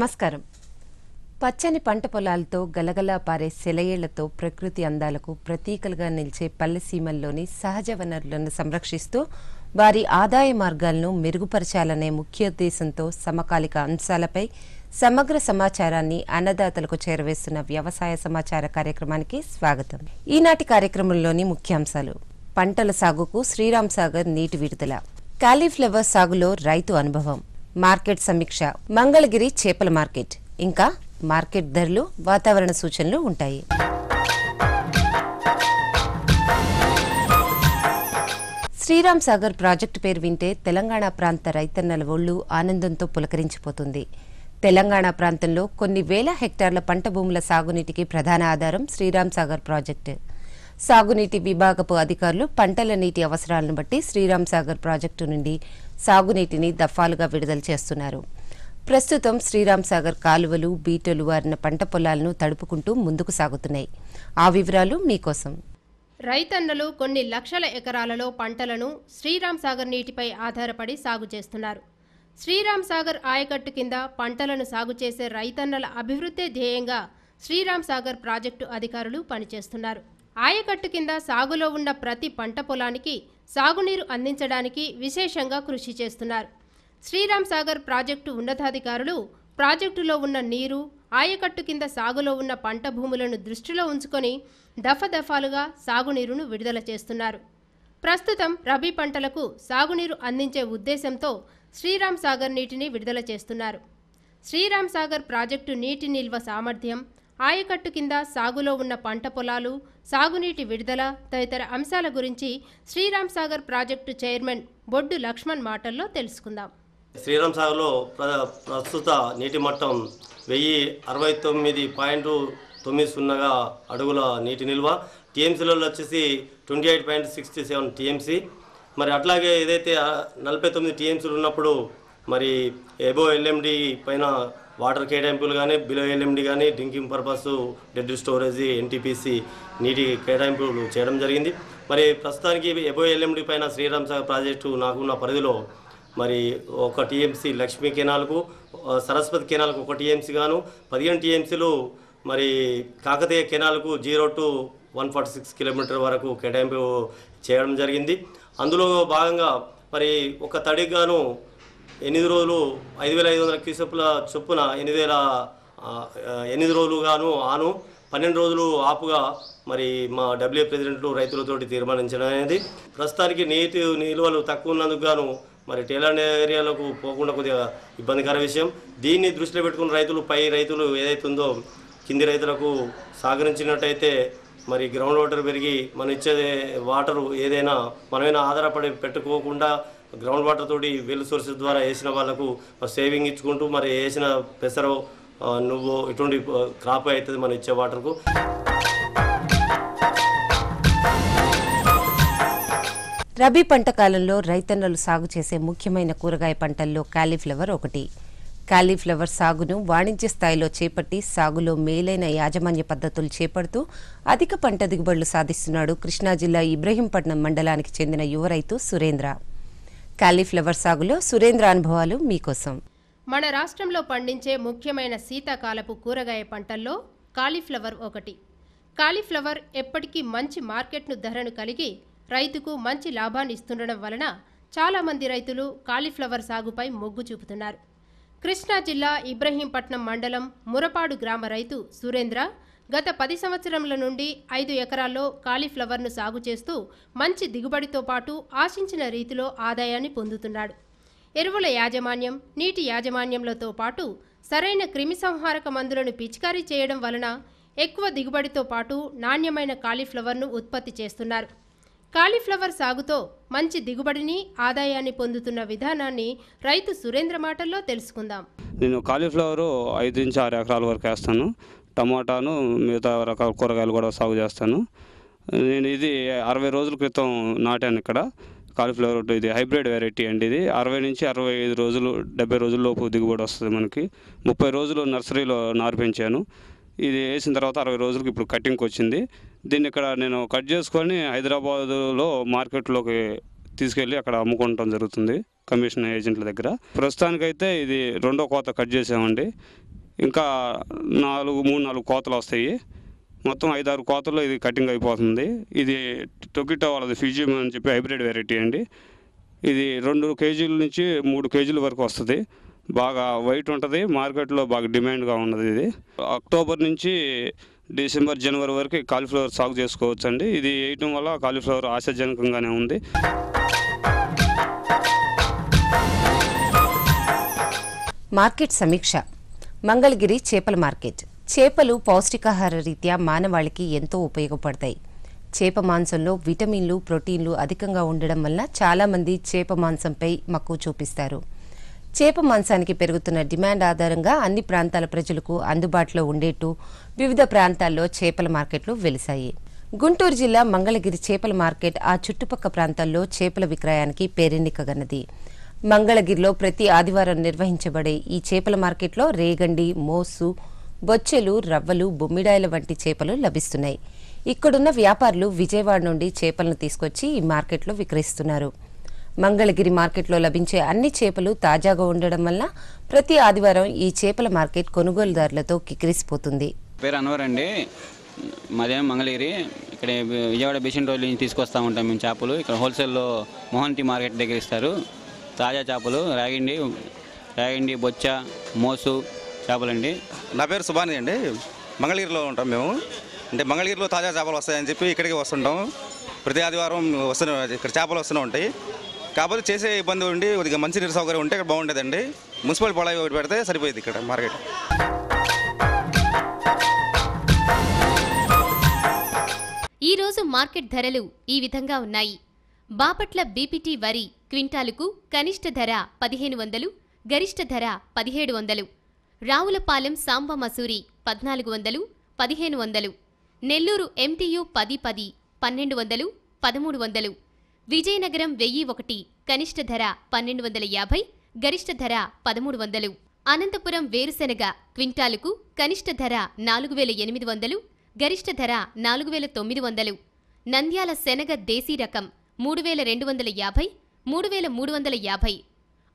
నమస్కారం. పచ్చని పంట పొలాలతో గలగలా పారే సెలయేళ్లతో ప్రకృతి అందాలకు ప్రతీకలుగా నిలిచే పల్లెసీమల్లోని సహజ వనరులను సంరక్షిస్తూ వారి ఆదాయ మార్గాలను మెరుగుపరచాలనే ముఖ్యోద్దేశంతో సమకాలిక అంశాలపై సమగ్ర సమాచారాన్ని అన్నదాతలకు చేరవేస్తున్న వ్యవసాయ సమాచార కార్యక్రమానికి స్వాగతం. ఈనాటి కార్యక్రమంలోని ముఖ్యాంశాలు: పంటల సాగుకు శ్రీరామ్ సాగర్ నీటి విడుదల, కాలీఫ్లవర్ సాగులో రైతు అనుభవం, మార్కెట్ సమీక్ష, మంగళగిరి చేపల మార్కెట్, ఇంకా మార్కెట్ ధరలు, వాతావరణ సూచనలు ఉంటాయి. శ్రీరామ్ సాగర్ ప్రాజెక్టు పేరు వింటే తెలంగాణ ప్రాంత రైతన్నల ఒళ్లు ఆనందంతో పులకరించిపోతుంది. తెలంగాణ ప్రాంతంలో కొన్ని వేల హెక్టార్ల పంట భూముల సాగునీటికి ప్రధాన ఆధారం శ్రీరామ్ సాగర్ ప్రాజెక్టు. సాగునీటి విభాగపు అధికారులు పంటల నీటి అవసరాలను బట్టి శ్రీరామ్ సాగర్ ప్రాజెక్టు నుండి సాగునీటిని దఫాలుగా విడుదల చేస్తున్నారు. ప్రస్తుతం శ్రీరామ్ సాగర్ కాలువలు, బీటలు వారిన పంట పొలాలను తడుపుకుంటూ ముందుకు సాగుతున్నాయి. ఆ వివరాలు మీకోసం. రైతన్నలు కొన్ని లక్షల ఎకరాలలో పంటలను శ్రీరామ్ సాగర్ నీటిపై ఆధారపడి సాగు చేస్తున్నారు. శ్రీరామ్ సాగర్ ఆయకట్టు కింద పంటలను సాగు చేసే రైతన్నల అభివృద్ధి ధ్యేయంగా శ్రీరామ్ సాగర్ ప్రాజెక్టు అధికారులు పనిచేస్తున్నారు. ఆయకట్టు కింద సాగులో ఉన్న ప్రతి పంట పొలానికి సాగునీరు అందించడానికి విశేషంగా కృషి చేస్తున్నారు. శ్రీరామ్ సాగర్ ప్రాజెక్టు ఉన్నతాధికారులు ప్రాజెక్టులో ఉన్న నీరు, ఆయకట్టు కింద సాగులో ఉన్న పంట భూములను దృష్టిలో ఉంచుకొని దఫాలుగా సాగునీరును విడుదల చేస్తున్నారు. ప్రస్తుతం రబీ పంటలకు సాగునీరు అందించే ఉద్దేశంతో శ్రీరామ్ సాగర్ నీటిని విడుదల చేస్తున్నారు. శ్రీరామ్ సాగర్ ప్రాజెక్టు నీటి నిల్వ సామర్థ్యం, ఆయకట్టు కింద సాగులో ఉన్న పంట పొలాలు, సాగునీటి విడుదల తదితర అంశాల గురించి శ్రీరామ్ సాగర్ ప్రాజెక్టు చైర్మన్ బొడ్డు లక్ష్మణ్ మాటల్లో తెలుసుకుందాం. శ్రీరామ్ సాగర్లో ప్రస్తుత నీటి మట్టం 1069.90 అడుగుల నీటి నిల్వ, టీఎంసీలలో వచ్చేసి 28.67 టీఎంసీ. మరి అట్లాగే ఏదైతే 49 టీఎంసీలు ఉన్నప్పుడు మరి ఎబో ఎల్ఎండి పైన వాటర్ కేటాయింపులు కానీ, బిలో ఎల్ఎండి కానీ, drinking purpose, dead storage, NTPC నీటి కేటాయింపులు చేయడం జరిగింది. మరి ప్రస్తుతానికి ఎబో ఎల్ఎండి పైన శ్రీరామ్ సాగర్ ప్రాజెక్టు నాకున్న పరిధిలో మరి 1 టీఎంసీ లక్ష్మీ కెనాల్కు, సరస్వతి కెనాల్కు 1 టీఎంసీ గాను, 15 టీఎంసీలు మరి కాకతీయ కెనాల్కు 0 to 146 కిలోమీటర్ వరకు కేటాయింపు చేయడం జరిగింది. అందులో భాగంగా మరి ఒక తడికి గాను 8 రోజులు 5500 క్యూసెక్ల చొప్పున 8 రోజులు గాను 12 రోజులు ఆపుగా మరి మా డబ్ల్యూ ప్రెసిడెంట్లు రైతులతోటి తీర్మానించడం అనేది. ప్రస్తుతానికి నీటి నిల్వలు తక్కువ ఉన్నందుకు గాను మరి టేలర్ ఏరియాలకు పోకుండా కొద్దిగా ఇబ్బందికర విషయం. దీన్ని దృష్టిలో పెట్టుకున్న పై రైతులు ఏదైతే ఉందో కింది రైతులకు సహకరించినట్టయితే మరి గ్రౌండ్ వాటర్ పెరిగి మనం ఇచ్చే వాటరు ఏదైనా మనమైనా ఆధారపడి పెట్టుకోకుండా గ్రౌండ్ వాటర్ తోటి వెల్ సోర్సెస్ ద్వారా వేసిన వాళ్ళకు సేవింగ్ ఇచ్చుకుంటూ మరి వేసిన పెసరో నువ్వు ఇటువంటి క్రాప్ అవుతుంది మనం ఇచ్చే వాటర్కు. రబీ పంట కాలంలో రైతన్నలు సాగు చేసే ముఖ్యమైన కూరగాయ పంటల్లో కాలీఫ్లవర్ ఒకటి. కాలీఫ్లవర్ సాగును వాణిజ్య స్థాయిలో చేపట్టి సాగులో మేలైన యాజమాన్య పద్ధతులు చేపడుతూ అధిక పంట దిగుబడులు సాధిస్తున్నాడు కృష్ణా జిల్లా ఇబ్రహీంపట్నం మండలానికి చెందిన యువ రైతు సురేంద్ర. కాలీఫ్లవర్ సాగులో సురేంద్ర అనుభవాలు మీకోసం. మన రాష్ట్రంలో పండించే ముఖ్యమైన శీతాకాలపు కూరగాయ పంటల్లో కాలీఫ్లవర్ ఒకటి. కాలీఫ్లవర్ ఎప్పటికీ మంచి మార్కెట్ను ధరను కలిగి రైతుకు మంచి లాభాన్ని ఇస్తుండడం వలన చాలామంది రైతులు కాలీఫ్లవర్ సాగుపై మొగ్గు చూపుతున్నారు. కృష్ణా జిల్లా ఇబ్రహీంపట్నం మండలం మురపాడు గ్రామ రైతు సురేంద్ర గత 10 సంవత్సరముల నుండి 5 ఎకరాల్లో కాలీఫ్లవర్ను సాగు చేస్తూ మంచి దిగుబడితో పాటు ఆశించిన రీతిలో ఆదాయాన్ని పొందుతున్నాడు. ఎరువుల యాజమాన్యం, నీటి యాజమాన్యంలతో పాటు సరైన క్రిమిసంహారక మందులను పిచికారీ చేయడం వలన ఎక్కువ దిగుబడితో పాటు నాణ్యమైన కాలీఫ్లవర్ను ఉత్పత్తి చేస్తున్నారు. కాలీఫ్లవర్ సాగుతో మంచి దిగుబడిని, ఆదాయాన్ని పొందుతున్న విధానాన్ని రైతు సురేంద్ర మాటల్లో తెలుసుకుందాం. నేను కాలీఫ్లవర్ 5 నుంచి 6 ఎకరాల వరకు వేస్తాను. టమాటాను, మిగతా రకాల కూరగాయలు కూడా సాగు చేస్తాను. నేను ఇది 60 రోజుల క్రితం నాటాను ఇక్కడ కాలీఫ్లవర్. ఇది హైబ్రిడ్ వెరైటీ అండి. ఇది 60 నుంచి 65 రోజులు, 70 రోజుల లోపు దిగుబడి వస్తుంది మనకి. 30 రోజులు నర్సరీలో నారు పెంచాను. ఇది వేసిన తర్వాత 60 రోజులకి ఇప్పుడు కటింగ్కి వచ్చింది. దీన్ని ఇక్కడ నేను కట్ చేసుకొని హైదరాబాదులో మార్కెట్లోకి తీసుకెళ్ళి అక్కడ అమ్ముకోవటం జరుగుతుంది. కమిషన్ ఏజెంట్ల దగ్గర. ప్రస్తుతానికైతే ఇది 2వ కోత కట్ చేసామండి. ఇంకా 3-4 కోతలు వస్తాయి. మొత్తం 5-6 కోతల్లో ఇది కటింగ్ అయిపోతుంది. ఇది టొకిటో వాళ్ళది ఫిజియం అని చెప్పి హైబ్రిడ్ వెరైటీ అండి. ఇది 2 కేజీల నుంచి 3 కేజీల వరకు వస్తుంది. బాగా వైట్ ఉంటుంది, మార్కెట్లో బాగా డిమాండ్గా ఉన్నది. ఇది అక్టోబర్ నుంచి డిసెంబర్, జనవరి వరకు కాలీఫ్లవర్ సాగు చేసుకోవచ్చు అండి. ఇది వేయటం వల్ల కాలీఫ్లవర్ ఆశాజనకంగానే ఉంది. మార్కెట్ సమీక్ష. మంగళగిరి చేపల మార్కెట్. చేపలు పౌష్టికాహార రీత్యా మానవాళికి ఎంతో ఉపయోగపడతాయి. చేప మాంసంలో విటమిన్లు, ప్రోటీన్లు అధికంగా ఉండడం వల్ల చాలామంది చేప మాంసంపై మక్కువ చూపిస్తారు. చేప మాంసానికి పెరుగుతున్న డిమాండ్ ఆధారంగా అన్ని ప్రాంతాల ప్రజలకు అందుబాటులో ఉండేట్టు వివిధ ప్రాంతాల్లో చేపల మార్కెట్లు వెలిశాయి. గుంటూరు జిల్లా మంగళగిరి చేపల మార్కెట్ ఆ చుట్టుపక్కల ప్రాంతాల్లో చేపల విక్రయానికి పేరెన్నికగన్నది. మంగళగిరిలో ప్రతి ఆదివారం నిర్వహించబడే ఈ చేపల మార్కెట్లో రేగండి, మోసు, బొచ్చెలు, రవ్వలు, బొమ్మిడాయల వంటి చేపలు లభిస్తున్నాయి. ఇక్కడున్న వ్యాపారులు విజయవాడ నుండి చేపలను తీసుకొచ్చి ఈ మార్కెట్లో విక్రయిస్తున్నారు. మంగళగిరి మార్కెట్లో లభించే అన్ని చేపలు తాజాగా ఉండడం వల్ల ప్రతి ఆదివారం ఈ చేపల మార్కెట్ కొనుగోలుదారులతో కిక్కిరిసిపోతుంది. పేరు అన్వర్ అండి. మాదేమో మంగళగిరి. ఇక్కడ విజయవాడ బీసెంట్ రోడ్ నుంచి తీసుకొస్తూ ఉంటాం మేము చేపలు. ఇక్కడ హోల్సేల్లో మోహంతి మార్కెట్ దగ్గర ఇస్తారు. తాజా చేపలు రాగిండి, బొచ్చ, మోసు చేపలండి. నా పేరు సుబాని అండి. మంగళగిరిలో ఉంటాం మేము. అంటే మంగళగిరిలో తాజా చేపలు వస్తాయని చెప్పి ఇక్కడికి వస్తుంటాం. ప్రతి ఆదివారం ఇక్కడ చేపలు వస్తూనే ఉంటాయి. కాకపోతే చేసే ఇబ్బంది ఉండి కొద్దిగా మంచి నీరు సౌకర్యం ఉంటే ఇక్కడ బాగుండేదండి. మున్సిపల్ పొలాయి ఒకటి పెడితే సరిపోయింది ఇక్కడ మార్కెట్. ఈరోజు మార్కెట్ ధరలు ఈ విధంగా ఉన్నాయి. బాపట్ల బీపీటీ వరి క్వింటాలుకు కనిష్ట ధర 1500, గరిష్ట ధర 1700. రావులపాలెం సాంబ మసూరి 1400, 1500. నెల్లూరు ఎంటీయు 1010, 1200, 1300. విజయనగరం 1001, కనిష్ట ధర 1250, గరిష్ట ధర 1300. అనంతపురం వేరుశెనగ క్వింటాలుకు కనిష్ట ధర 4800, గరిష్ట ధర 4900. నంద్యాల శనగ దేశీ రకం 3250, 3350.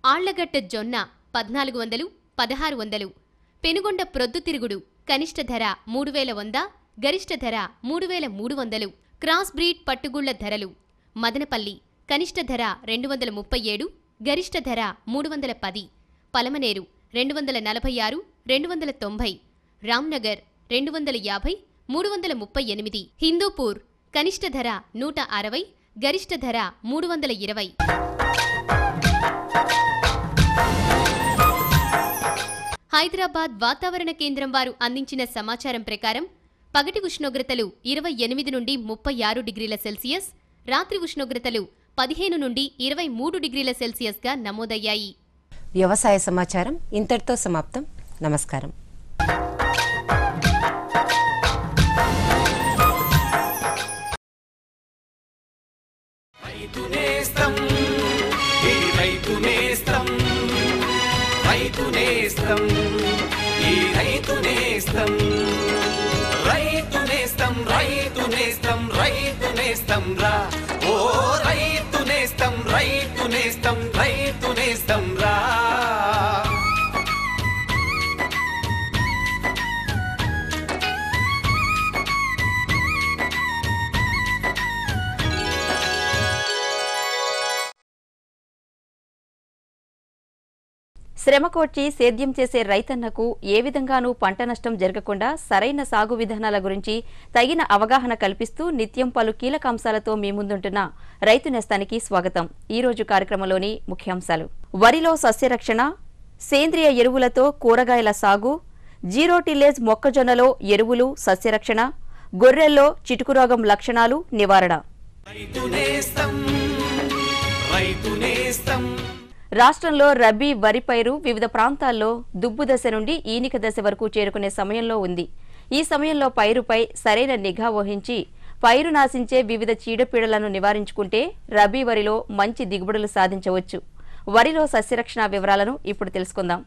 ఆళ్లగడ్డ జొన్న 1400, 1600. పెనుగొండ ప్రొద్దుతిరుగుడు కనిష్ట ధర 3100, గరిష్ట ధర 3300. క్రాస్ బ్రీడ్ పట్టుగుళ్ల ధరలు. మదనపల్లి కనిష్ట ధర 237, గరిష్ట ధర 310. పలమనేరు 246, 290. రామ్నగర్ 250, 338. హిందూపూర్ కనిష్ట ధర 160, గరిష్ట ధర 320. హైదరాబాద్ వాతావరణ కేంద్రం వారు అందించిన సమాచారం ప్రకారం పగటి ఉష్ణోగ్రతలు 28 నుండి 36 డిగ్రీల సెల్సియస్, రాత్రి ఉష్ణోగ్రతలు 15 నుండి 23 డిగ్రీల సెల్సియస్గా నమోదయ్యాయి. వ్యవసాయ సమాచారం ఇంతటితో సమాప్తం. నమస్కారం. శ్రమకోర్చి సేద్యం చేసే రైతన్నకు ఏ విధంగానూ పంట నష్టం జరగకుండా సరైన సాగు విధానాల గురించి తగిన అవగాహన కల్పిస్తూ నిత్యం పలు కీలక అంశాలతో మీ ముందుంటున్న రైతు నేస్తానికి స్వాగతం. ఈ రోజు కార్యక్రమంలోని ముఖ్యాంశాలు: వరిలో సస్యరక్షణ, సేంద్రియ ఎరువులతో కూరగాయల సాగు, జీరో టిల్లేజ్ మొక్కజొన్నలో ఎరువులు, సస్యరక్షణ, గొర్రెల్లో చిటుకురోగం లక్షణాలు నివారణ. రాష్ట్రంలో రబీ వరి పైరు వివిధ ప్రాంతాల్లో దుబ్బు దశ నుండి ఈనిక దశ వరకు చేరుకునే సమయంలో ఉంది. ఈ సమయంలో పైరుపై సరైన నిఘా వహించి పైరు నాశించే వివిధ చీడపీడలను నివారించుకుంటే రబీ వరిలో మంచి దిగుబడులు సాధించవచ్చు. వరిలో సస్యరక్షణ వివరాలను ఇప్పుడు తెలుసుకుందాం.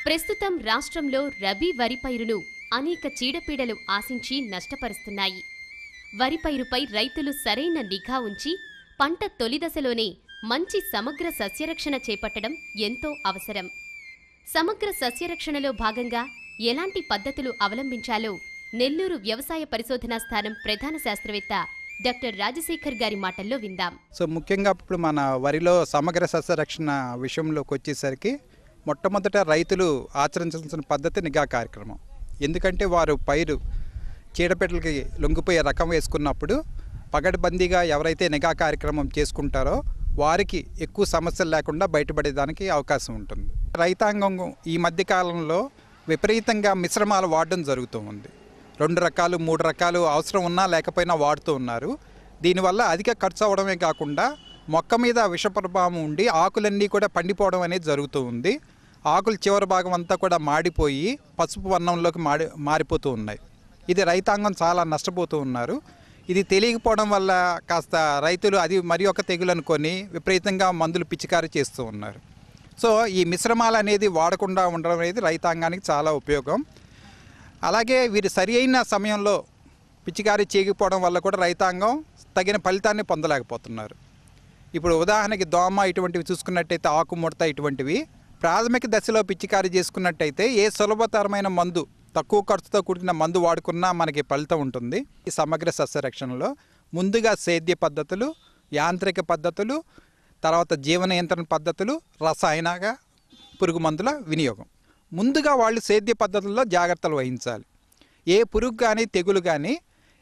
ప్రస్తుతం రాష్ట్రంలో రబీ వరి పైరును అనేక చీడపీడలు ఆశించి నష్టపరుస్తున్నాయి. వరి పైరుపై రైతులు సరైన నిఘా ఉంచి పంట తొలి దశలోనే మంచి సమగ్ర సస్యరక్షణ చేపట్టడం ఎంతో అవసరం. సమగ్ర సస్యరక్షణలో భాగంగా ఎలాంటి పద్ధతులు అవలంబించాలో నెల్లూరు వ్యవసాయ పరిశోధనా స్థానం ప్రధాన శాస్త్రవేత్త డాక్టర్ రాజశేఖర్ గారి మాటల్లో విందాం. సో ముఖ్యంగా ఇప్పుడు మన వరిలో సమగ్ర సస్యరక్షణ విషయంలోకి వచ్చేసరికి మొట్టమొదట రైతులు ఆచరించాల్సిన పద్ధతి నిఘా కార్యక్రమం. ఎందుకంటే వారు పైరు చీడపీడలకి లొంగిపోయే రకం వేసుకున్నప్పుడు పగడ్బందీగా ఎవరైతే నిఘా కార్యక్రమం చేసుకుంటారో వారికి ఎక్కువ సమస్యలు లేకుండా బయటపడేదానికి అవకాశం ఉంటుంది. రైతాంగం ఈ మధ్య కాలంలో విపరీతంగా మిశ్రమాలు వాడడం జరుగుతూ ఉంది. 2 రకాలు 3 రకాలు అవసరం ఉన్నా లేకపోయినా వాడుతూ ఉన్నారు. దీనివల్ల అధిక ఖర్చు అవడమే కాకుండా మొక్క మీద విష ప్రభావం ఉండి ఆకులన్నీ కూడా పండిపోవడం అనేది జరుగుతూ ఉంది. ఆకుల చివరి భాగం అంతా కూడా మాడిపోయి పసుపు వర్ణంలోకి మారిపోతూ ఉన్నాయి. ఇది రైతాంగం చాలా నష్టపోతూ ఉన్నారు. ఇది తెలియకపోవడం వల్ల కాస్త రైతులు అది మరి ఒక తెగులు అనుకొని విపరీతంగా మందులు పిచికారీ చేస్తూ ఉన్నారు. సో ఈ మిశ్రమాలు అనేది వాడకుండా ఉండడం అనేది రైతాంగానికి చాలా ఉపయోగం. అలాగే వీరు సరి అయిన సమయంలో పిచికారీ చేయకపోవడం వల్ల కూడా రైతాంగం తగిన ఫలితాన్ని పొందలేకపోతున్నారు. ఇప్పుడు ఉదాహరణకి దోమ ఇటువంటివి చూసుకున్నట్టయితే ఆకుముడత ఇటువంటివి ప్రాథమిక దశలో పిచికారీ చేసుకున్నట్టయితే ఏ సులభతరమైన మందు తక్కువ ఖర్చుతో కూడిన మందు వాడుకున్నా మనకి ఫలితం ఉంటుంది. ఈ సమగ్ర సస్యరక్షణలో ముందుగా సేద్య పద్ధతులు, యాంత్రిక పద్ధతులు, తర్వాత జీవ నియంత్రణ పద్ధతులు, రసాయన పురుగు మందుల వినియోగం. ముందుగా వాళ్ళు సేద్య పద్ధతుల్లో జాగ్రత్తలు వహించాలి. ఏ పురుగు కానీ తెగులు కానీ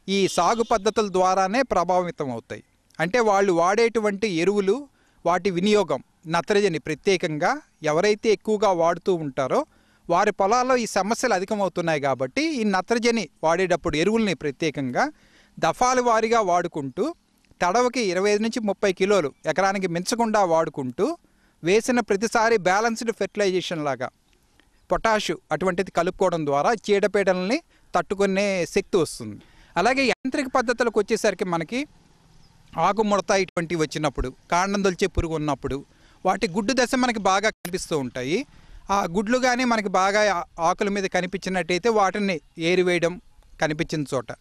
ఈ సాగు పద్ధతుల ద్వారానే ప్రభావితం అవుతాయి. అంటే వాళ్ళు వాడేటువంటి ఎరువులు వాటి వినియోగం నత్రజని ప్రత్యేకంగా ఎవరైతే ఎక్కువగా వాడుతూ ఉంటారో వారి పొలాల్లో ఈ సమస్యలు అధికమవుతున్నాయి. కాబట్టి ఈ నత్రజని వాడేటప్పుడు ఎరువుల్ని ప్రత్యేకంగా దఫాల వారీగా వాడుకుంటూ తడవకి 25 నుంచి 30 కిలోలు ఎకరానికి మించకుండా వాడుకుంటూ వేసిన ప్రతిసారి బ్యాలెన్స్డ్ ఫెర్టిలైజేషన్ లాగా పొటాషు అటువంటిది కలుపుకోవడం ద్వారా చీడపీడలని తట్టుకునే శక్తి వస్తుంది. అలాగే యాంత్రిక పద్ధతులకు వచ్చేసరికి మనకి ఆకుముడత ఇటువంటివి వచ్చినప్పుడు, కాండం దొల్చే పురుగు ఉన్నప్పుడు వాటి గుడ్డు దశ మనకి బాగా కనిపిస్తూ ఉంటాయి. ఆ గుడ్లు కానీ మనకి బాగా ఆకుల మీద కనిపించినట్టయితే వాటిని ఏరివేయడం, కనిపించిన చోట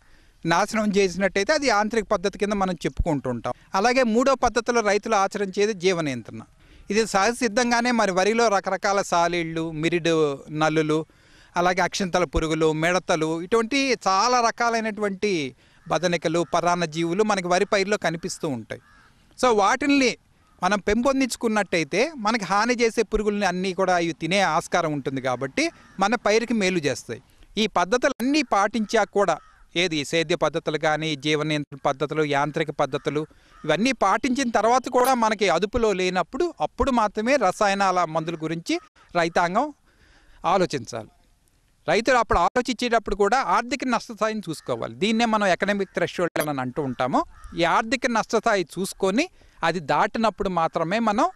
నాశనం చేసినట్టయితే అది యాంత్రిక పద్ధతి కింద మనం చెప్పుకుంటూ ఉంటాం. అలాగే మూడో పద్ధతిలో రైతులు ఆచరించేది జీవ నియంత్రణ. ఇది సహజ సిద్ధంగానే మరి వరిలో రకరకాల సాలీళ్ళు, మిరిడు నల్లులు, అలాగే అక్షింతల పురుగులు, మిడతలు ఇటువంటి చాలా రకాలైనటువంటి బదనికలు, పరాన్న జీవులు మనకి వరి పైరులో కనిపిస్తూ ఉంటాయి. సో వాటిల్ని మనం పెంపొందించుకున్నట్టయితే మనకి హాని చేసే పురుగుల్ని అన్నీ కూడా ఇవి తినే ఆస్కారం ఉంటుంది. కాబట్టి మన పైరుకి మేలు చేస్తాయి. ఈ పద్ధతులన్నీ పాటించాక కూడా ఏది సేద్య పద్ధతులు కానీ, జీవ నియంత్రణ పద్ధతులు, యాంత్రిక పద్ధతులు ఇవన్నీ పాటించిన తర్వాత కూడా మనకి అదుపులో లేనప్పుడు అప్పుడు మాత్రమే రసాయనాల మందుల గురించి రైతాంగం ఆలోచించాలి. రైతులు అప్పుడు ఆలోచించేటప్పుడు కూడా ఆర్థిక నష్టస్థాయిని చూసుకోవాలి. దీన్నే మనం ఎకనామిక్ థ్రెషోల్డ్ అని అంటూ ఉంటాము. ఈ ఆర్థిక నష్టస్థాయి చూసుకొని అది దాటినప్పుడు మాత్రమే మనం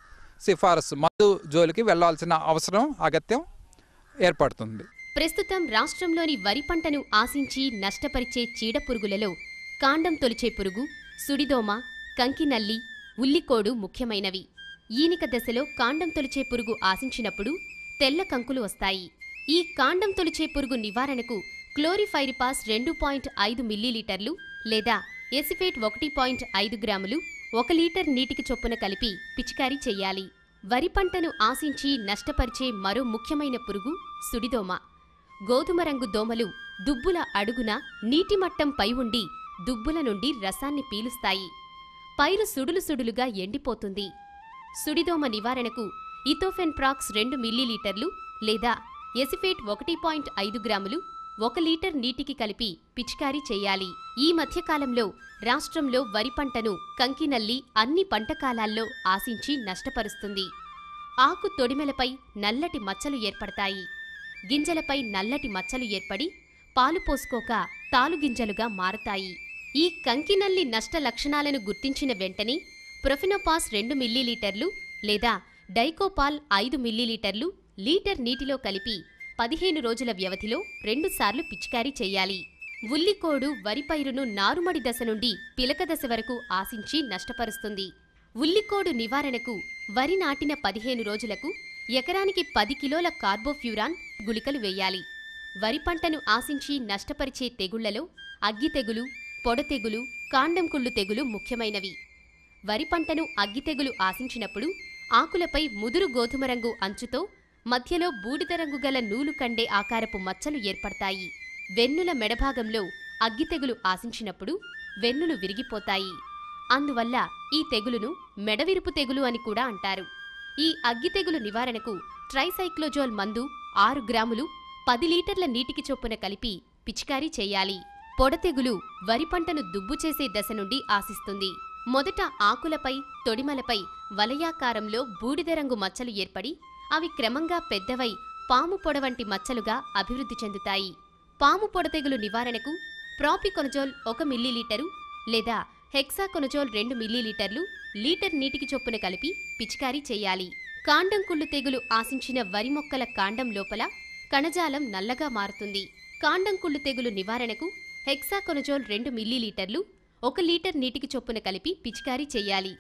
సిఫారసు మందు జోలికి వెళ్లాల్సిన అవసరం అగత్యం ఏర్పడుతుంది. ప్రస్తుతం రాష్ట్రంలోని వరి పంటను ఆశించి నష్టపరిచే చీడపురుగులలో కాండం తొలిచే పురుగు, సుడిదోమ, కంకినల్లి, ఉల్లికోడు ముఖ్యమైనవి. ఈనిక దశలో కాండం తొలిచే పురుగు ఆశించినప్పుడు తెల్ల కంకులు వస్తాయి. ఈ కాండం తొలిచే పురుగు నివారణకు క్లోరిఫైరిపాస్ 2.5 మిల్లీలీటర్లు లేదా ఎసిఫేట్ 1.5 గ్రాములు 1 లీటర్ నీటికి చొప్పున కలిపి పిచికారీ చెయ్యాలి. వరి పంటను ఆశించి నష్టపరిచే మరో ముఖ్యమైన పురుగు సుడిదోమ. గోధుమ రంగు దోమలు దుబ్బుల అడుగున నీటి మట్టం పై ఉండి దుబ్బుల నుండి రసాన్ని పీలుస్తాయి. పైరు సుడులు సుడులుగా ఎండిపోతుంది. సుడిదోమ నివారణకు ఇథోఫెన్ప్రాక్స్ 2 మిల్లీలీటర్లు లేదా ఎసిఫేట్ 1.5 గ్రాములు 1 లీటర్ నీటికి కలిపి పిచికారీ చేయాలి. ఈ మధ్యకాలంలో రాష్ట్రంలో వరి పంటను కంకినల్లి అన్ని పంటకాలాల్లో ఆశించి నష్టపరుస్తుంది. ఆకు తొడిమెలపై నల్లటి మచ్చలు ఏర్పడతాయి. గింజలపై నల్లటి మచ్చలు ఏర్పడి పాలు పోసుకోక తాలుగింజలుగా మారతాయి. ఈ కంకినల్లి నష్ట లక్షణాలను గుర్తించిన వెంటనే ప్రొఫెనోపాస్ 2 మిల్లీలీటర్లు లేదా డైకోపాల్ 5 మిల్లీలీటర్లు లీటర్ నీటిలో కలిపి 15 రోజుల వ్యవధిలో 2 సార్లు పిచికారీ చెయ్యాలి. ఉల్లికోడు వరి పైరును నారుమడి దశ నుండి పిలక దశ వరకు ఆశించి నష్టపరుస్తుంది. ఉల్లికోడు నివారణకు వరి నాటిన 15 రోజులకు ఎకరానికి 10 కిలోల కార్బోఫ్యూరాన్ గుళికలు వేయాలి. వరి పంటను ఆశించి నష్టపరిచే తెగుళ్లలో అగ్గి తెగులు, పొడ తెగులు, కాండం కుళ్ళు తెగులు ముఖ్యమైనవి. వరి పంటను అగ్గి తెగులు ఆశించినప్పుడు ఆకులపై ముదురు గోధుమ రంగు అంచుతో మధ్యలో బూడిద రంగు గల నూలు కండే ఆకారపు మచ్చలు ఏర్పడతాయి. వెన్నుల మెడభాగంలో అగ్గి తెగులు ఆశించినప్పుడు వెన్నులు విరిగిపోతాయి. అందువల్ల ఈ తెగులును మెడవిరుపు తెగులు అని కూడా అంటారు. ఈ అగ్గి తెగులు నివారణకు ట్రైసైక్లోజోల్ మందు 6 గ్రాములు 10 లీటర్ల నీటికి చొప్పున కలిపి పిచికారీ చేయాలి. పొడతెగులు వరి పంటను దుబ్బు చేసే దశ నుండి ఆశిస్తుంది. మొదట ఆకులపై, తొడిమలపై వలయాకారంలో బూడిద రంగు మచ్చలు ఏర్పడి అవి క్రమంగా పెద్దవై పాము పొడ వంటి మచ్చలుగా అభివృద్ధి చెందుతాయి. పాము పొడతెగులు నివారణకు ప్రాపికొనజోల్ 1 మిల్లీలీటరు లేదా హెక్సాకొనజోల్ 2 మిల్లీలీటర్లు లీటర్ నీటికి చొప్పున కలిపి పిచికారీ చేయాలి. కాండం కుళ్ళు తెగులు ఆశించిన వరి మొక్కల కాండం లోపల కణజాలం నల్లగా మారుతుంది. కాండం కుళ్ళు తెగులు నివారణకు హెక్సాకొనజోల్ 2 మిల్లీలీటర్లు 1 లీటర్ నీటికి చొప్పున కలిపి పిచికారీ చేయాలి.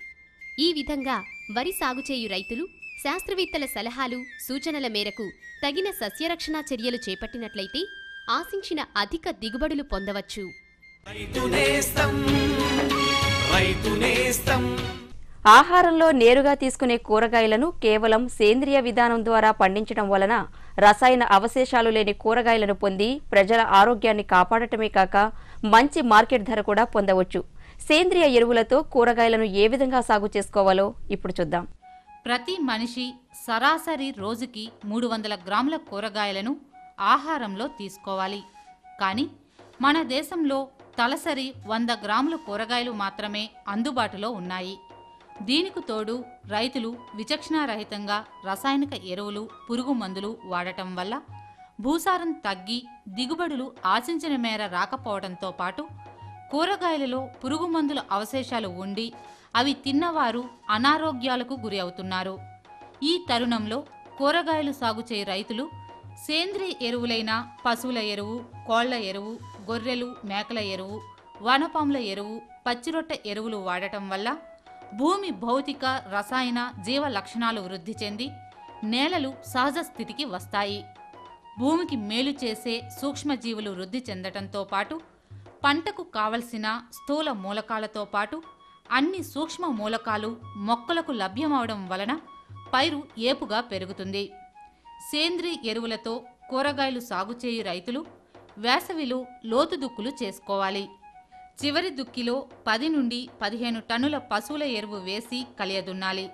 ఈ విధంగా వరి సాగు చేయు రైతులు శాస్త్రవేత్తల సలహాలు, సూచనల మేరకు తగిన సస్యరక్షణా చర్యలు చేపట్టినట్లయితే ఆశించిన అధిక దిగుబడులు పొందవచ్చు. ఆహారంలో నేరుగా తీసుకునే కూరగాయలను కేవలం సేంద్రియ విధానం ద్వారా పండించడం వలన రసాయన అవశేషాలు లేని కూరగాయలను పొంది ప్రజల ఆరోగ్యాన్ని కాపాడటమే కాక మంచి మార్కెట్ ధర కూడా పొందవచ్చు. సేంద్రియ ఎరువులతో కూరగాయలను ఏ విధంగా సాగు చేసుకోవాలో ఇప్పుడు చూద్దాం. ప్రతి మనిషి సరాసరి రోజుకి 300 గ్రాముల కూరగాయలను ఆహారంలో తీసుకోవాలి. కానీ మన దేశంలో తలసరి 100 గ్రాముల కూరగాయలు మాత్రమే అందుబాటులో ఉన్నాయి. దీనికి తోడు రైతులు విచక్షణారహితంగా రసాయనిక ఎరువులు, పురుగు మందులు వాడటం వల్ల భూసారం తగ్గి దిగుబడులు ఆశించిన మేర రాకపోవడంతో పాటు కూరగాయలలో పురుగు మందుల అవశేషాలు ఉండి అవి తిన్నవారు అనారోగ్యాలకు గురి అవుతున్నారు. ఈ తరుణంలో కూరగాయలు సాగు చేయ రైతులు సేంద్రియ ఎరువులైన పశువుల ఎరువు, కోళ్ల ఎరువు, గొర్రెలు, మేకల ఎరువు, వానపాముల ఎరువు, పచ్చిరొట్టె ఎరువులు వాడటం వల్ల భూమి భౌతిక, రసాయన, జీవ లక్షణాలు వృద్ధి చెంది నేలలు సహజ స్థితికి వస్తాయి. భూమికి మేలు చేసే సూక్ష్మజీవులు వృద్ధి చెందటంతో పాటు పంటకు కావలసిన స్థూల మూలకాలతో పాటు అన్ని సూక్ష్మ మూలకాలు మొక్కలకు లభ్యమవడం వలన పైరు ఏపుగా పెరుగుతుంది. సేంద్రియ ఎరువులతో కూరగాయలు సాగు చేయు రైతులు వేసవిలో లోతు దుక్కులు చేసుకోవాలి. చివరి దుక్కిలో 10 నుండి 15 టన్నుల పశువుల ఎరువు వేసి కలియదున్నాలి.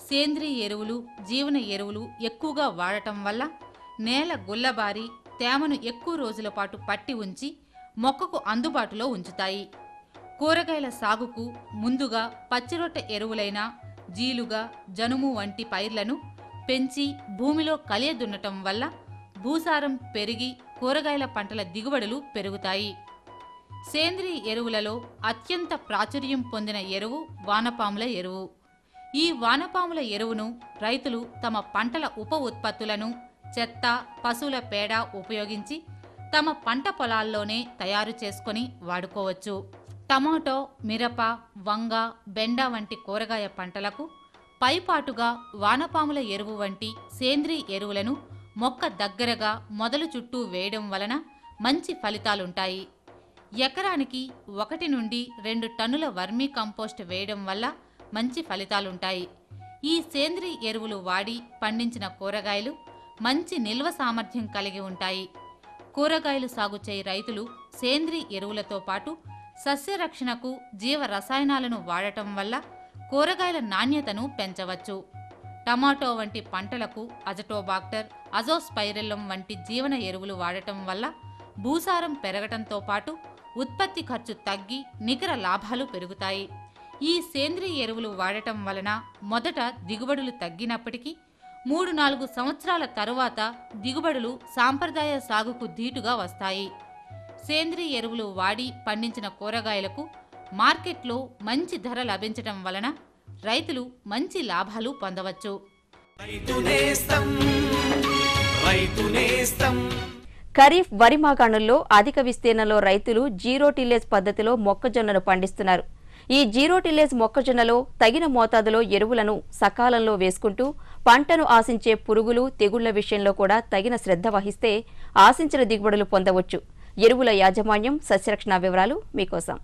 సేంద్రియ ఎరువులు, జీవన ఎరువులు ఎక్కువగా వాడటం వల్ల నేల గుల్లబారి తేమను ఎక్కువ రోజుల పాటు పట్టి ఉంచి మొక్కకు అందుబాటులో ఉంచుతాయి. కూరగాయల సాగుకు ముందుగా పచ్చిరొట్టె ఎరువులైన జీలుగా, జనుము వంటి పైర్లను పెంచి భూమిలో కలియదున్నటం వల్ల భూసారం పెరిగి కూరగాయల పంటల దిగుబడులు పెరుగుతాయి. సేంద్రియ ఎరువులలో అత్యంత ప్రాచుర్యం పొందిన ఎరువు వానపాముల ఎరువు. ఈ వానపాముల ఎరువును రైతులు తమ పంటల ఉప ఉత్పత్తులను చెత్త, పశువుల పేడ ఉపయోగించి తమ పంట పొలాల్లోనే తయారు చేసుకొని వాడుకోవచ్చు. టమాటో, మిరప, వంగ, బెండ వంటి కూరగాయ పంటలకు పైపాటుగా వానపాముల ఎరువు వంటి సేంద్రియ ఎరువులను మొక్క దగ్గరగా మొదలు చుట్టూ వేయడం వలన మంచి ఫలితాలుంటాయి. ఎకరానికి 1 నుండి 2 టన్నుల వర్మీ కంపోస్ట్ వేయడం వల్ల మంచి ఫలితాలుంటాయి. ఈ సేంద్రియ ఎరువులు వాడి పండించిన కూరగాయలు మంచి నిల్వ సామర్థ్యం కలిగి ఉంటాయి. కూరగాయలు సాగు చేయ రైతులు సేంద్రియ ఎరువులతో పాటు సస్యరక్షణకు జీవ రసాయనాలను వాడటం వల్ల కూరగాయల నాణ్యతను పెంచవచ్చు. టమాటో వంటి పంటలకు అజటోబాక్టర్, అజోస్పైరిల్లం వంటి జీవన ఎరువులు వాడటం వల్ల భూసారం పెరగటంతో పాటు ఉత్పత్తి ఖర్చు తగ్గి నికర లాభాలు పెరుగుతాయి. ఈ సేంద్రియ ఎరువులు వాడటం వలన మొదట దిగుబడులు తగ్గినప్పటికీ 3-4 సంవత్సరాల తరువాత దిగుబడులు సాంప్రదాయ సాగుకు ధీటుగా వస్తాయి. సేంద్రియ ఎరువులు వాడి పండించిన కూరగాయలకు మార్కెట్లో మంచి ధర లభించటం వలన రైతులు మంచి లాభాలు పొందవచ్చు. ఖరీఫ్ వరి మాగాణుల్లో అధిక విస్తీర్ణంలో రైతులు జీరో టిల్లేజ్ పద్ధతిలో మొక్కజొన్నను పండిస్తున్నారు. ఈ జీరో టిల్లేజ్ మొక్కజొన్నలో తగిన మోతాదులో ఎరువులను సకాలంలో వేసుకుంటూ పంటను ఆశించే పురుగులు, తెగుళ్ల విషయంలో కూడా తగిన శ్రద్ధ వహిస్తే ఆశించిన దిగుబడులు పొందవచ్చు. ఎరువుల యాజమాన్యం, సస్యరక్షణ వివరాలు మీకోసం.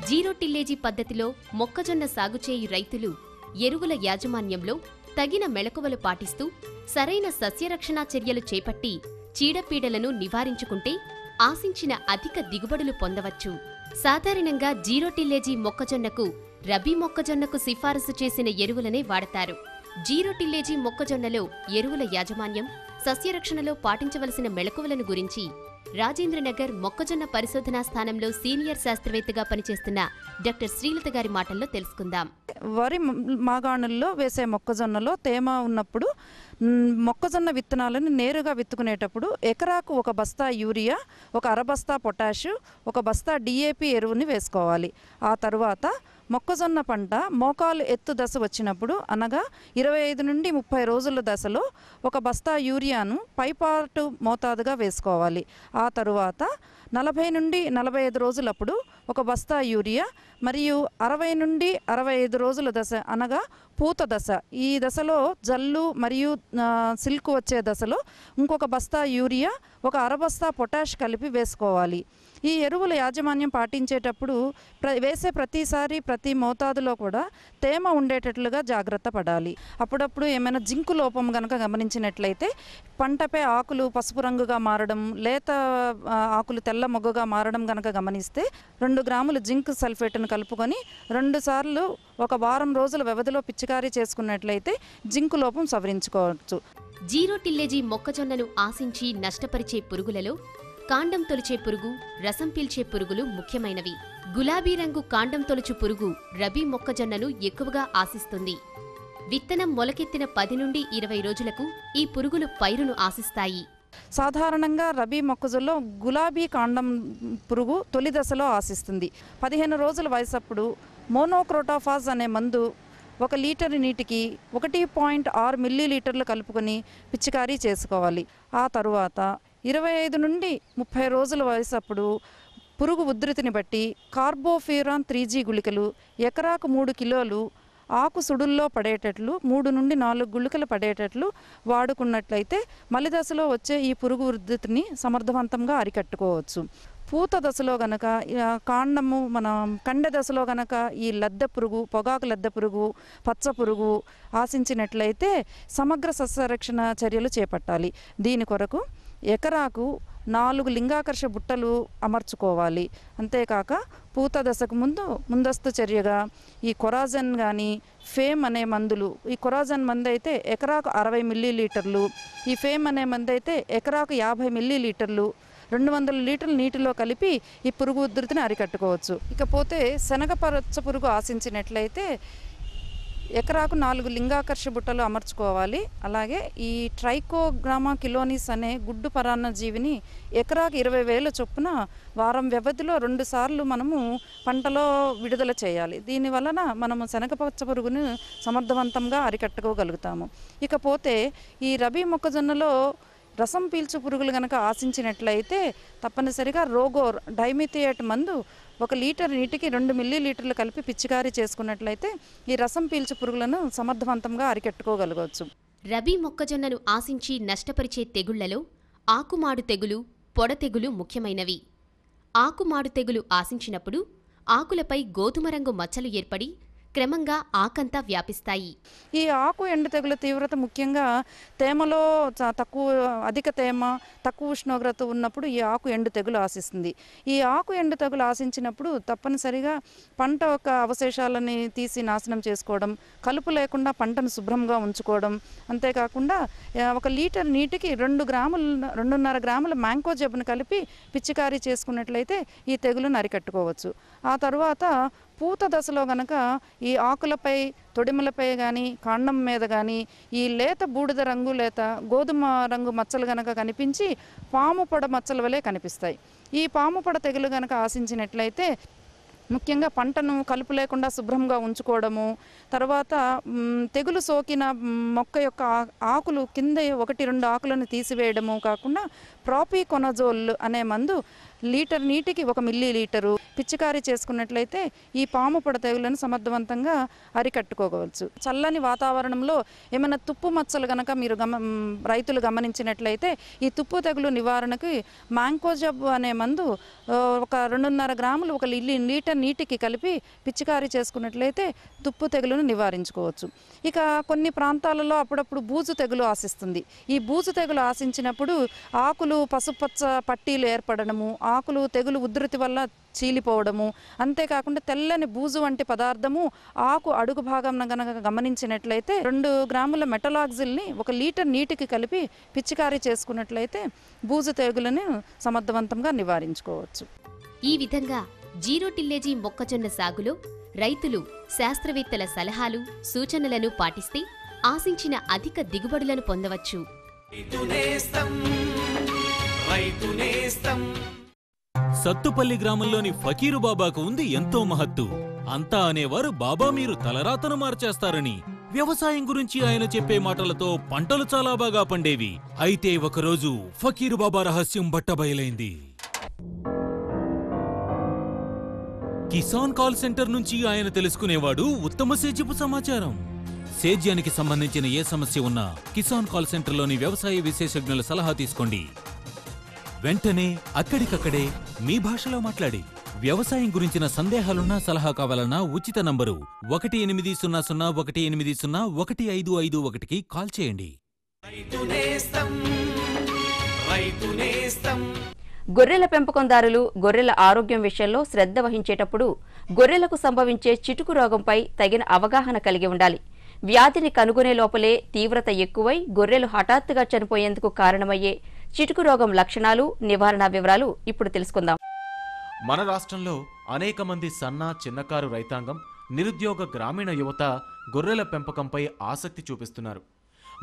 జీరో టిల్లేజీ పద్ధతిలో మొక్కజొన్న సాగు చేయు రైతులు ఎరువుల యాజమాన్యంలో తగిన మెళకువలు పాటిస్తూ సరైన సస్యరక్షణా చర్యలు చేపట్టి చీడపీడలను నివారించుకుంటే ఆశించిన అధిక దిగుబడులు పొందవచ్చు. సాధారణంగా జీరో టిల్లేజీ మొక్కజొన్నకు రబీ మొక్కజొన్నకు సిఫారసు చేసిన ఎరువులనే వాడతారు. జీరో టిల్లేజీ మొక్కజొన్నలో ఎరువుల యాజమాన్యం, సస్యరక్షణలో పాటించవలసిన మెళకువలను గురించి రాజేంద్రనగర్ మొక్కజొన్న పరిశోధనా స్థానంలో సీనియర్ శాస్త్రవేత్తగా పనిచేస్తున్న డాక్టర్ శ్రీలత గారి మాటల్లో తెలుసుకుందాం. వరి మాగాణుల్లో వేసే మొక్కజొన్నలో తేమ ఉన్నప్పుడు మొక్కజొన్న విత్తనాలను నేరుగా విత్తుకునేటప్పుడు ఎకరాకు 1 బస్తా యూరియా, 1 అరబస్తా పొటాషు, 1 బస్తా DAP ఎరువుని వేసుకోవాలి. ఆ తరువాత మొక్కజొన్న పంట మోకాలు ఎత్తు దశ వచ్చినప్పుడు అనగా 25 నుండి 30 రోజుల దశలో 1 బస్తా యూరియాను పైపాటు మోతాదుగా వేసుకోవాలి. ఆ తరువాత 40 నుండి 45 రోజులప్పుడు 1 బస్తా యూరియా మరియు 60 నుండి 65 రోజుల దశ అనగా పూత దశ, ఈ దశలో జల్లు మరియు సిల్క్ వచ్చే దశలో ఇంకొక బస్తా యూరియా, 1 అరబస్తా పొటాష్ కలిపి వేసుకోవాలి. ఈ ఎరువుల యాజమాన్యం పాటించేటప్పుడు వేసే ప్రతిసారి ప్రతి మోతాదులో కూడా తేమ ఉండేటట్లుగా జాగ్రత్త పడాలి. అప్పుడప్పుడు ఏమైనా జింకు లోపం కనుక గమనించినట్లయితే పంటపై ఆకులు పసుపు రంగుగా మారడం, లేత ఆకులు తెల్ల మొగ్గగా మారడం కనుక గమనిస్తే 2 గ్రాములు జింక్ సల్ఫేట్ను కలుపుకొని 2 సార్లు 1 వారం రోజుల వ్యవధిలో పిచికారీ చేసుకున్నట్లయితే జింకు లోపం సవరించుకోవచ్చు. జీరో టిల్లేజీ మొక్కజొన్నను ఆశించి నష్టపరిచే పురుగులలో కాండం తొలిచే పురుగు, రసం పీల్చే పురుగులు ముఖ్యమైనవి. గులాబీ రంగు కాండం తొలుచు పురుగు రబీ మొక్కజొన్నను ఎక్కువగా ఆశిస్తుంది. విత్తనం మొలకెత్తిన 10 నుండి 20 రోజులకు ఈ పురుగులు పైరును ఆశిస్తాయి. సాధారణంగా రబీ మొక్కజొన్నలో గులాబీ కాండం పురుగు తొలి దశలో ఆశిస్తుంది. 15 రోజుల వయసప్పుడు మోనోక్రోటోఫాజ్ అనే మందు 1 లీటర్ నీటికి 1.6 మిల్లీలీటర్లు కలుపుకొని పిచికారీ చేసుకోవాలి. ఆ తరువాత 25 నుండి 30 రోజుల వయసప్పుడు పురుగు ఉధృతిని బట్టి కార్బోఫ్యూరాన్ 3G గుళికలు ఎకరాకు 3 కిలోలు ఆకు సుడుల్లో పడేటట్లు 3 నుండి 4 గుళికలు పడేటట్లు వాడుకున్నట్లయితే మలి దశలో వచ్చే ఈ పురుగు ఉధృతిని సమర్థవంతంగా అరికట్టుకోవచ్చు. పూత దశలో గనక కాండము కండె దశలో గనక ఈ లద్దె పురుగు, పొగాకు లద్దె పురుగు, పచ్చ పురుగు ఆశించినట్లయితే సమగ్ర సస్యరక్షణ చర్యలు చేపట్టాలి. దీని కొరకు ఎకరాకు 4 లింగాకర్ష బుట్టలు అమర్చుకోవాలి. అంతేకాక పూత దశకు ముందస్తు చర్యగా ఈ కొరాజన్ కానీ ఫేమ్ అనే మందులు, ఈ కొరాజన్ మందు అయితే ఎకరాకు 60 మిల్లీలీటర్లు, ఈ ఫేమ్ అనే మందు అయితే ఎకరాకు 50 మిల్లీలీటర్లు 200 లీటర్ల నీటిలో కలిపి ఈ పురుగు ఉధృతిని అరికట్టుకోవచ్చు. ఇకపోతే శనగ పచ్చ పురుగు ఆశించినట్లయితే ఎకరాకు 4 లింగాకర్ష బుట్టలు అమర్చుకోవాలి. అలాగే ఈ ట్రైకోగ్రామా కిలోనిస్ అనే గుడ్డు పరాన్న జీవిని ఎకరాకు 20,000 చొప్పున వారం వ్యవధిలో 2 సార్లు మనము పంటలో విడుదల చేయాలి. దీనివలన మనము శనగ పచ్చ పురుగును సమర్థవంతంగా అరికట్టుకోగలుగుతాము. ఇకపోతే ఈ రబీ మొక్కజొన్నలో రసం పీల్చు పురుగులు కనుక ఆశించినట్లయితే తప్పనిసరిగా రోగోర్ డైమిథియేట్ మందు 1 లీటర్ నీటికి 2 మిల్లీలీటర్లు కలిపి పిచికారీ చేసుకున్నట్లయితే ఈ రసం పీల్చు పురుగులను సమర్థవంతంగా అరికట్టుకోగలగవచ్చు. రబీ మొక్కజొన్నను ఆశించి నష్టపరిచే తెగుళ్లలో ఆకుమాడు తెగులు, పొడ తెగులు ముఖ్యమైనవి. ఆకుమాడు తెగులు ఆశించినప్పుడు ఆకులపై గోధుమ రంగు మచ్చలు ఏర్పడి క్రమంగా ఆకంతా వ్యాపిస్తాయి. ఈ ఆకు ఎండు తెగుల తీవ్రత ముఖ్యంగా తేమలో అధిక తేమ, తక్కువ ఉష్ణోగ్రత ఉన్నప్పుడు ఈ ఆకు ఎండు తెగులు ఆశిస్తుంది. ఈ ఆకు ఎండు తెగులు ఆశించినప్పుడు తప్పనిసరిగా పంట యొక్క అవశేషాలని తీసి నాశనం చేసుకోవడం, కలుపు లేకుండా పంటను శుభ్రంగా ఉంచుకోవడం, అంతేకాకుండా 1 లీటర్ నీటికి 2.5 గ్రాముల మ్యాంకో జబ్బును కలిపి పిచికారీ చేసుకున్నట్లయితే ఈ తెగులును అరికట్టుకోవచ్చు. ఆ తర్వాత పూత దశలో గనక ఈ ఆకులపై, తొడిమలపై కానీ కాండం మీద కానీ ఈ లేత బూడిద రంగు లేత గోధుమ రంగు మచ్చలు గనక కనిపించి పాము పొడ మచ్చల వలె కనిపిస్తాయి. ఈ పాము పొడ తెగులు గనక ఆశించినట్లయితే ముఖ్యంగా పంటను కలుపు లేకుండా శుభ్రంగా ఉంచుకోవడము, తర్వాత తెగులు సోకిన మొక్క యొక్క ఆకులు కింద 1-2 ఆకులను తీసివేయడము కాకుండా ప్రాపికొనజోల్ అనే మందు లీటర్ నీటికి 1 మిల్లీలీటరు పిచికారీ చేసుకున్నట్లయితే ఈ పాము పొడ తెగులను సమర్థవంతంగా అరికట్టుకోవచ్చు. చల్లని వాతావరణంలో ఏమైనా తుప్పు మచ్చలు కనుక మీరు రైతులు గమనించినట్లయితే ఈ తుప్పు తెగులు నివారణకి మ్యాంకోజబ్ అనే మందు ఒక 2.5 గ్రాములు 1 లీటర్ నీటికి కలిపి పిచికారీ చేసుకున్నట్లయితే తుప్పు తెగులును నివారించుకోవచ్చు. ఇక కొన్ని ప్రాంతాలలో అప్పుడప్పుడు బూజు తెగులు ఆశిస్తుంది. ఈ బూజు తెగులు ఆశించినప్పుడు ఆకులు పసుపచ్చ పట్టీలు ఏర్పడము, ఆకులు తెగులు ఉధృతి వల్ల చీలిపోవడము, అంతేకాకుండా తెల్లని బూజు వంటి పదార్థము ఆకు అడుగు భాగం గనక గమనించినట్లయితే 2 గ్రాముల మెటలాక్సిల్ని 1 లీటర్ నీటికి కలిపి పిచికారీ చేసుకున్నట్లయితే బూజు తెగులను సమర్థవంతంగా నివారించుకోవచ్చు. ఈ విధంగా జీరో టిల్లేజీ మొక్కజొన్న సాగులో రైతులు శాస్త్రవేత్తల సలహాలు, సూచనలను పాటిస్తే ఆశించిన అధిక దిగుబడులను పొందవచ్చు. సత్తుపల్లి గ్రామంలోని ఫకీరు బాబాకు ఉంది ఎంతో మహత్తు. అంతా అనేవారు బాబా మీరు తలరాతను మార్చేస్తారని. వ్యవసాయం గురించి ఆయన చెప్పే మాటలతో పంటలు చాలా బాగా పండేవి. అయితే ఒకరోజు ఫకీరు బాబా రహస్యం బట్టబయలైంది. కిసాన్ కాల్ సెంటర్ నుంచి ఆయన తెలుసుకునేవాడు ఉత్తమ సేద్యపు సమాచారం. సేద్యానికి సంబంధించిన ఏ సమస్య ఉన్నా కిసాన్ కాల్ సెంటర్లోని వ్యవసాయ విశేషజ్ఞుల సలహా తీసుకోండి. వెంటనే అక్కడికక్కడే మీ భాషలో మాట్లాడి వ్యవసాయం గురించిన సందేహాలున్నా సలహా కావాలన్నా ఉచిత నంబరు 180018011551కి కాల్ చేయండి. గొర్రెల పెంపకందారులు గొర్రెల ఆరోగ్యం విషయంలో శ్రద్ధ వహించేటప్పుడు గొర్రెలకు సంభవించే చిటుకు రోగంపై తగిన అవగాహన కలిగి ఉండాలి. వ్యాధిని కనుగొనే లోపలే తీవ్రత ఎక్కువై గొర్రెలు హఠాత్తుగా చనిపోయేందుకు కారణమయ్యే చిటుకు రోగం లక్షణాలు, నివారణ వివరాలు ఇప్పుడు తెలుసుకుందాం. మన రాష్ట్రంలో అనేక మంది సన్న, చిన్నకారు రైతాంగం, నిరుద్యోగ గ్రామీణ యువత గొర్రెల పెంపకంపై ఆసక్తి చూపిస్తున్నారు.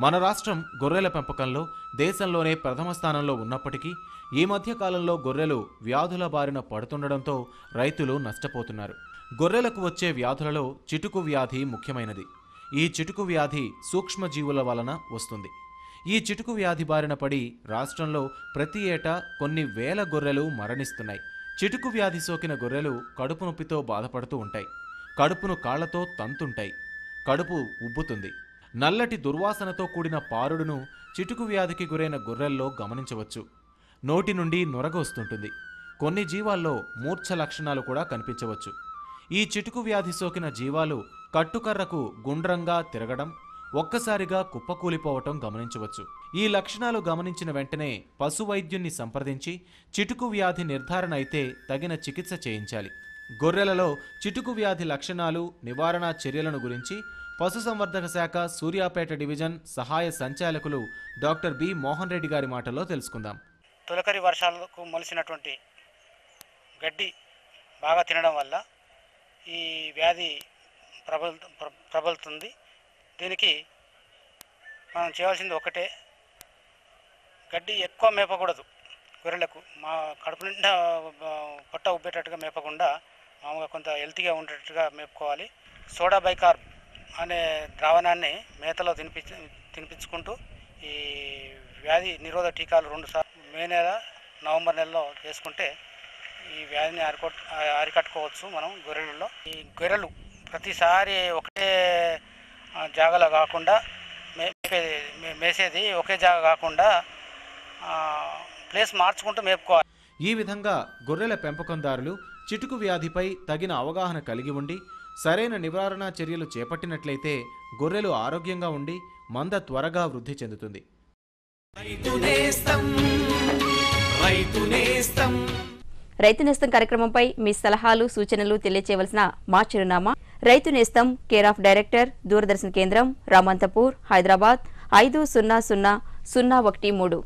మన రాష్ట్రం గొర్రెల పెంపకంలో దేశంలోనే ప్రథమ స్థానంలో ఉన్నప్పటికీ ఈ మధ్య కాలంలో గొర్రెలు వ్యాధుల బారిన పడుతుండడంతో రైతులు నష్టపోతున్నారు. గొర్రెలకు వచ్చే వ్యాధులలో చిటుకు వ్యాధి ముఖ్యమైనది. ఈ చిటుకు వ్యాధి సూక్ష్మజీవుల వలన వస్తుంది. ఈ చిటుకు వ్యాధి బారిన పడి రాష్ట్రంలో ప్రతి ఏటా కొన్ని వేల గొర్రెలు మరణిస్తున్నాయి. చిటుకు వ్యాధి సోకిన గొర్రెలు కడుపు నొప్పితో బాధపడుతూ ఉంటాయి. కడుపును కాళ్లతో తంతుంటాయి. కడుపు ఉబ్బుతుంది. నల్లటి దుర్వాసనతో కూడిన పారుడును చిటుకు వ్యాధికి గురైన గొర్రెల్లో గమనించవచ్చు. నోటి నుండి నొరగ వస్తుంటుంది. కొన్ని జీవాల్లో మూర్ఛ లక్షణాలు కూడా కనిపించవచ్చు. ఈ చిటుకు వ్యాధి సోకిన జీవాలు కట్టుకర్రకు గుండ్రంగా తిరగడం, ఒక్కసారిగా కుప్పకూలిపోవటం గమనించవచ్చు. ఈ లక్షణాలు గమనించిన వెంటనే పశు వైద్యుణ్ణి సంప్రదించి చిటుకు వ్యాధి నిర్ధారణ అయితే తగిన చికిత్స చేయించాలి. గొర్రెలలో చిటుకు వ్యాధి లక్షణాలు, నివారణ చర్యలను గురించి పశుసంవర్ధక శాఖ సూర్యాపేట డివిజన్ సహాయ సంచాలకులు డాక్టర్ బి మోహన్ రెడ్డి గారి మాటల్లో తెలుసుకుందాం. తొలకరి వర్షాలకు మొలిసినటువంటి గడ్డి బాగా తినడం వల్ల ఈ వ్యాధి ప్రబలుతుంది. దీనికి మనం చేయాల్సింది ఒకటే, గడ్డి ఎక్కువ మేపకూడదు. గొర్రెలకు మా కడుపు నిండా పొట్ట ఉబ్బేటట్టుగా మేపకుండా మామూలుగా కొంత హెల్తీగా ఉండేటట్టుగా మేపుకోవాలి. సోడా బైకార్బ్ అనే ద్రావణాన్ని మేతలో తినిపించుకుంటూ ఈ వ్యాధి నిరోధ టీకాలు 2 సార్లు మే నెల, నవంబర్ నెలలో చేసుకుంటే ఈ వ్యాధిని అరికట్టుకోవచ్చు మనం గొర్రెలలో. ఈ గొర్రెలు ప్రతిసారి ఒకటే జాగాలో కాకుండా మేసేది ఒకే జాగా కాకుండా ప్లేస్ మార్చుకుంటూ మేపుకోవాలి. ఈ విధంగా గొర్రెల పెంపకందారులు చిటుకు వ్యాధిపై తగిన అవగాహన కలిగి ఉండి సరైన నివారణ చర్యలు చేపట్టినట్లయితే గొర్రెలు ఆరోగ్యంగా ఉండి మంద త్వరగా వృద్ధి చెందుతుంది. రైతు నేస్తం కార్యక్రమంపై మీ సలహాలు, సూచనలు తెలియచేయవలసిన మా చిరునామా రైతు నేస్తం, కేర్ ఆఫ్ డైరెక్టర్, దూరదర్శన్ కేంద్రం, రామంతపూర్, హైదరాబాద్ 500001 3.